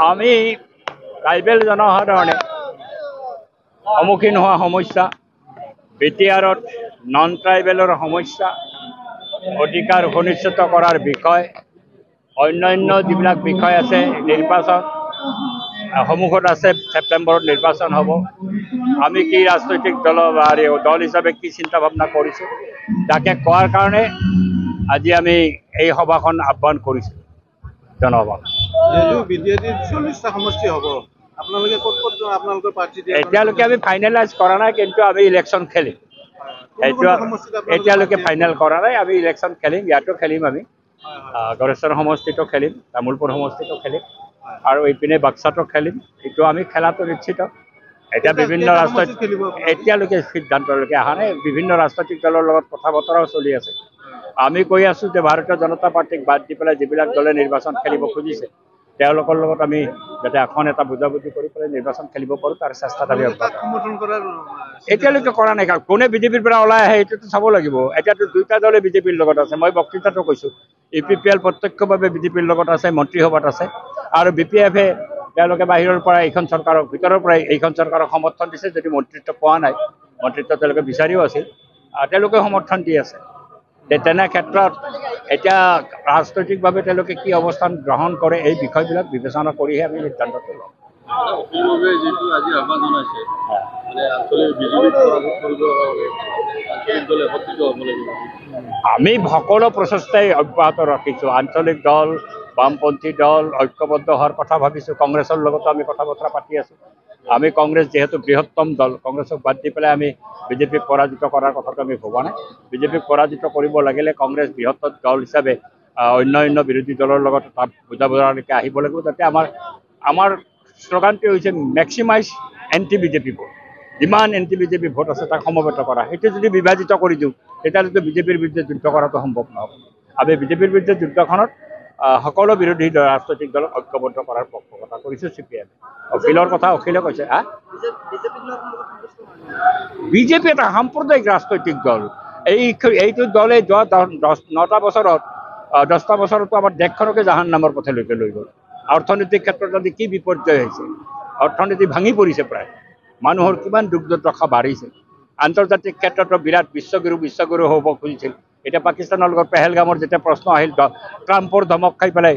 আমি ট্ৰাইবেল জনসাধাৰণে সন্মুখীন হোৱা সমস্যা, বিটিআৰত নন ট্ৰাইবেলৰ সমস্যা, অধিকাৰ সুনিশ্চিত কৰাৰ বিষয়, অন্যান্য যিবিলাক বিষয় আছে, নিৰ্বাচন সন্মুখত আছে, ছেপ্টেম্বৰত নিৰ্বাচন হ'ব। আমি কি ৰাজনৈতিক দল হিচাপে কি চিন্তা ভাৱনা কৰিছোঁ তাকে কোৱাৰ কাৰণে আজি আমি এই সভাখন আহ্বান কৰিছোঁ। জনসভা এতিয়ালৈকে আমি ফাইনেলাইজ কৰা নাই, কিন্তু আমি ইলেকশ্যন খেলিম। এতিয়ালৈকে ফাইনেল কৰা নাই, আমি ইলেকশ্যন খেলিম। ইয়াতো খেলিম, আমি গড়েশ্বৰ সমষ্টিতো খেলিম, তামোলপুৰ সমষ্টিতো খেলিম, আৰু এইপিনে বাক্সাতো খেলিম। এইটো আমি খেলাটো নিশ্চিত। এতিয়া বিভিন্ন এতিয়ালৈকে সিদ্ধান্তলৈকে অহা নাই। বিভিন্ন ৰাজনৈতিক দলৰ লগত কথা বতৰাও চলি আছে। আমি কৈ আছোঁ যে ভাৰতীয় জনতা পাৰ্টিক বাদ দি পেলাই যিবিলাক দলে নিৰ্বাচন খেলিব খুজিছে তেওঁলোকৰ লগত আমি যাতে এখন এটা বুজাবুজি কৰি পেলাই নিৰ্বাচন খেলিব পাৰোঁ তাৰ চেষ্টাত আমি এতিয়ালৈকে কৰা নাই। কোনে বিজেপিৰ পৰা ওলাই আহে এইটোতো চাব লাগিব। এতিয়াতো দুইটা দলে বিজেপিৰ লগত আছে। মই বক্তৃতাটো কৈছোঁ, UPPL প্ৰত্যক্ষভাৱে বিজেপিৰ লগত আছে, মন্ত্ৰীসভাত আছে, আৰু BPF তেওঁলোকে বাহিৰৰ পৰা এইখন চৰকাৰক, ভিতৰৰ পৰাই এইখন চৰকাৰক সমৰ্থন দিছে। যদি মন্ত্ৰিত্ব পোৱা নাই, মন্ত্ৰিত্ব তেওঁলোকে বিচাৰিও আছিল, তেওঁলোকে সমৰ্থন দি আছে। তেনে ক্ষেত্ৰত এতিয়া ৰাজনৈতিকভাৱে তেওঁলোকে কি অৱস্থান গ্ৰহণ কৰে এই বিষয়বিলাক বিবেচনা কৰিহে আমি সিদ্ধান্তটো ল'ম। আমি সকলো প্ৰচেষ্টাই অব্যাহত ৰাখিছোঁ। আঞ্চলিক দল, বামপন্থী দল ঐক্যবদ্ধ হোৱাৰ কথা ভাবিছোঁ। কংগ্ৰেছৰ লগতো আমি কথা বতৰা পাতি আছোঁ। আমি কংগ্ৰেছ যিহেতু বৃহত্তম দল, কংগ্ৰেছক বাদ দি পেলাই আমি বিজেপিক পৰাজিত কৰাৰ কথাটো আমি ভবা নাই। বিজেপিক পৰাজিত কৰিব লাগিলে কংগ্ৰেছ বৃহত্তম দল হিচাপে অন্য বিৰোধী দলৰ লগত তাত বুজাবুজিলৈকে আহিব লাগিব, যাতে আমাৰ শ্লোগানটো হৈছে মেক্সিমাইজ এণ্টি বিজেপি ভোট। যিমান এণ্টি বিজেপি ভোট আছে তাক সমবেত কৰা। সেইটো যদি বিভাজিত কৰি দিওঁ তেতিয়াহ'লেতো বিজেপিৰ বিৰুদ্ধে যুদ্ধ কৰাটো সম্ভৱ নহ'ব। আমি বিজেপিৰ বিৰুদ্ধে যুদ্ধখনত সকলো বিৰোধী ৰাজনৈতিক দলক ঐক্যবদ্ধ কৰাৰ পক্ষপাত কৰিছোঁ। CPM অখিলৰ কথা অখিলে কৈছে, বিজেপি এটা সাম্প্ৰদায়িক ৰাজনৈতিক দল। এইটো দলে যোৱা 9টা বছৰত 10টা বছৰতো আমাৰ দেশখনকে জাহান নামৰ পথলৈকে লৈ গ'ল। অৰ্থনৈতিক ক্ষেত্ৰত আজি কি বিপৰ্যয় হৈছে, অৰ্থনীতি ভাঙি পৰিছে, প্ৰায় মানুহৰ কিমান দুখ দুৰ্দশা বাঢ়িছে। আন্তৰ্জাতিক ক্ষেত্ৰতো বিৰাট বিশ্বগুৰু হ'ব খুজিছিল। এতিয়া পাকিস্তানৰ লগত পেহেলগামৰ যেতিয়া প্ৰশ্ন আহিল, ট্ৰাম্পৰ ধমক খাই পেলাই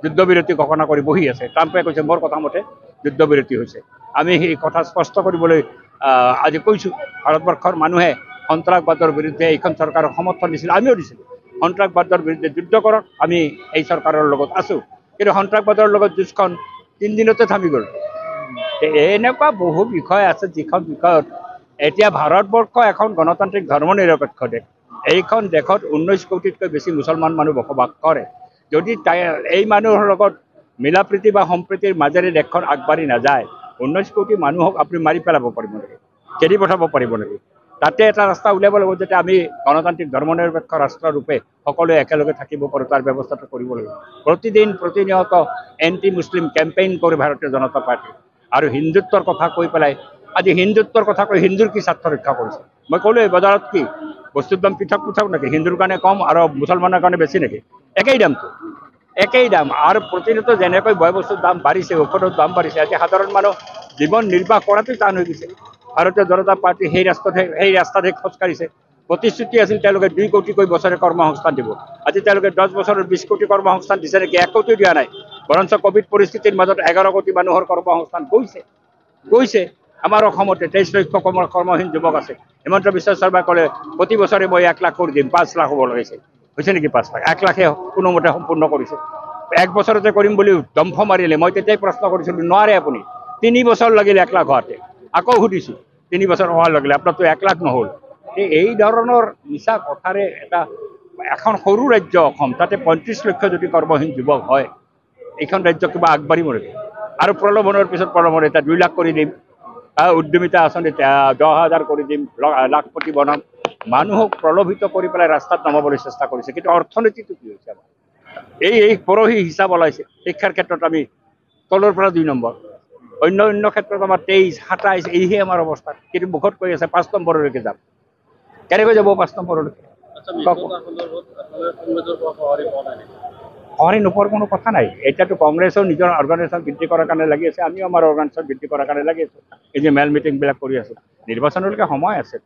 যুদ্ধবিৰতি ঘোষণা কৰি বহি আছে। ট্ৰাম্পে কৈছে মোৰ কথা মতে যুদ্ধবিৰতি হৈছে। আমি সেই কথা স্পষ্ট কৰিবলৈ আজি কৈছোঁ, ভাৰতবৰ্ষৰ মানুহে সন্ত্ৰাসবাদৰ বিৰুদ্ধে এইখন চৰকাৰক সমৰ্থন দিছিল, আমিও দিছিলোঁ। সন্ত্ৰাসবাদৰ বিৰুদ্ধে যুদ্ধ কৰক, আমি এই চৰকাৰৰ লগত আছোঁ। কিন্তু সন্ত্ৰাসবাদৰ লগত যুঁজখন 3 দিনতে থামি গ'ল। এনেকুৱা বহু বিষয় আছে যিখন বিষয়ত এতিয়া ভাৰতবৰ্ষ এখন গণতান্ত্ৰিক ধৰ্মনিৰপেক্ষ দেশ। এইখন দেশত 19 কোটিতকৈ বেছি মুছলমান মানুহ বসবাস কৰে। যদি এই মানুহৰ লগত মিলা প্ৰীতি বা সম্প্ৰীতিৰ মাজেৰে দেশখন আগবাঢ়ি নাযায়, 19 কোটি মানুহক আপুনি মাৰি পেলাব পাৰিব নেকি, খেদি পঠাব পাৰিব নেকি? তাতে এটা ৰাস্তা উলিয়াব লাগিব, যাতে আমি গণতান্ত্ৰিক ধৰ্মনিৰপেক্ষ ৰাষ্ট্ৰৰূপে সকলোৱে একেলগে থাকিব পাৰোঁ, তাৰ ব্যৱস্থাটো কৰিব লাগিব। প্ৰতিনিয়ত এণ্টি মুছলিম কেম্পেইন কৰে ভাৰতীয় জনতা পাৰ্টি, আৰু হিন্দুত্বৰ কথা কৈ পেলাই আজি হিন্দুত্বৰ কথা কৈ হিন্দুৰ কি স্বাৰ্থ ৰক্ষা কৰিছে? মই ক'লোৱে বজাৰত কি বস্তুৰ দাম পৃথক নেকি? হিন্দুৰ কাৰণে কম আৰু মুছলমানৰ কাৰণে বেছি নেকি? একেই দামটো, একেই দাম। আৰু প্ৰতিনিয়ত যেনেকৈ বয় বস্তুৰ দাম বাঢ়িছে, ঔষধৰ দাম বাঢ়িছে, আজি সাধাৰণ মানুহ জীৱন নিৰ্বাহ কৰাটোই টান হৈ গৈছে। ভাৰতীয় জনতা পাৰ্টি সেই ৰাস্তাতে খোজকাঢ়িছে। প্ৰতিশ্ৰুতি আছিল তেওঁলোকে 2 কোটিকৈ বছৰে কৰ্মসংস্থান দিব। আজি তেওঁলোকে 10 বছৰত 20 কোটি কৰ্মসংস্থান দিছে নেকি? 1 কোটিও দিয়া নাই। বৰঞ্চ কোভিড পৰিস্থিতিৰ মাজত 11 কোটি মানুহৰ কৰ্মসংস্থান গৈছে। আমাৰ অসমতে 23 লক্ষ কৰ্মহীন যুৱক আছে। হিমন্ত বিশ্ব শৰ্মাই ক'লে প্ৰতি বছৰে মই 1 লাখ কৰি দিম, 5 লাখ হ'ব লাগিছে। হৈছে নেকি 5 লাখ? 1 লাখে কোনোমতে সম্পূৰ্ণ কৰিছে। 1 বছৰতে কৰিম বুলি দম্ভ মাৰিলে। মই তেতিয়াই প্ৰশ্ন কৰিছিলোঁ, নোৱাৰে আপুনি, 3 বছৰ লাগিল 1 লাখ হোৱাতে। আকৌ সুধিছোঁ, 3 বছৰ হোৱাৰ লাগিলে আপোনাৰতো 1 লাখ নহ'ল। এই ধৰণৰ মিছা কথাৰে এখন সৰু ৰাজ্য অসম, তাতে 35 লক্ষ যদি কৰ্মহীন যুৱক হয়, এইখন ৰাজ্য কিবা আগবাঢ়িব নেকি? আৰু প্ৰলোভনৰ পিছত প্ৰলোভন, এতিয়া 2 লাখ কৰি দিম, উদ্যমিতা আঁচনি 10,000 কৰি দিম, লাখপতি বনাম। মানুহক প্ৰলোভিত কৰি পেলাই ৰাস্তাত নামাবলৈ চেষ্টা কৰিছে। কিন্তু অৰ্থনীতিটো কি হৈছে আমাৰ? এই পৰহি হিচাপ ওলাইছে, শিক্ষাৰ ক্ষেত্ৰত আমি তলৰ পৰা 2 নম্বৰ। অন্য ক্ষেত্ৰত আমাৰ 23, 27 এইহে আমাৰ অৱস্থা। কিন্তু মুখত কৈ আছে 5 নম্বৰলৈকে যাম। কেনেকৈ যাব 5 নম্বৰলৈকে? সঁহাৰি নোপোৱাৰ কোনো কথা নাই এতিয়াতো কংগ্ৰেছেও নিজৰ অৰ্গেনাইজেশ্যন বৃদ্ধি কৰাৰ কাৰণে লাগি আছে আমিও আমাৰ অৰ্গেনাইজেশ্যন বৃদ্ধি কৰাৰ কাৰণে লাগি আছোঁ এই যে মেল মিটিংবিলাক কৰি আছোঁ নিৰ্বাচনলৈকে সময় আছে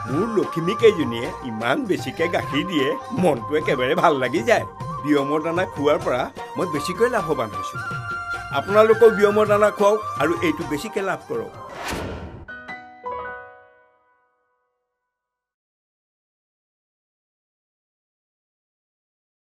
মোৰ লখিমী কেইজনীয়ে ইমান বেছিকৈ গাখীৰ দিয়ে মনটো একেবাৰে ভাল লাগি যায় বিয়মৰ দানা খোৱাৰ পৰা মই বেছিকৈ লাভৱান হৈছোঁ আপোনালোকেও বিয়মৰ দানা খুৱাওক আৰু এইটো বেছিকৈ লাভ কৰক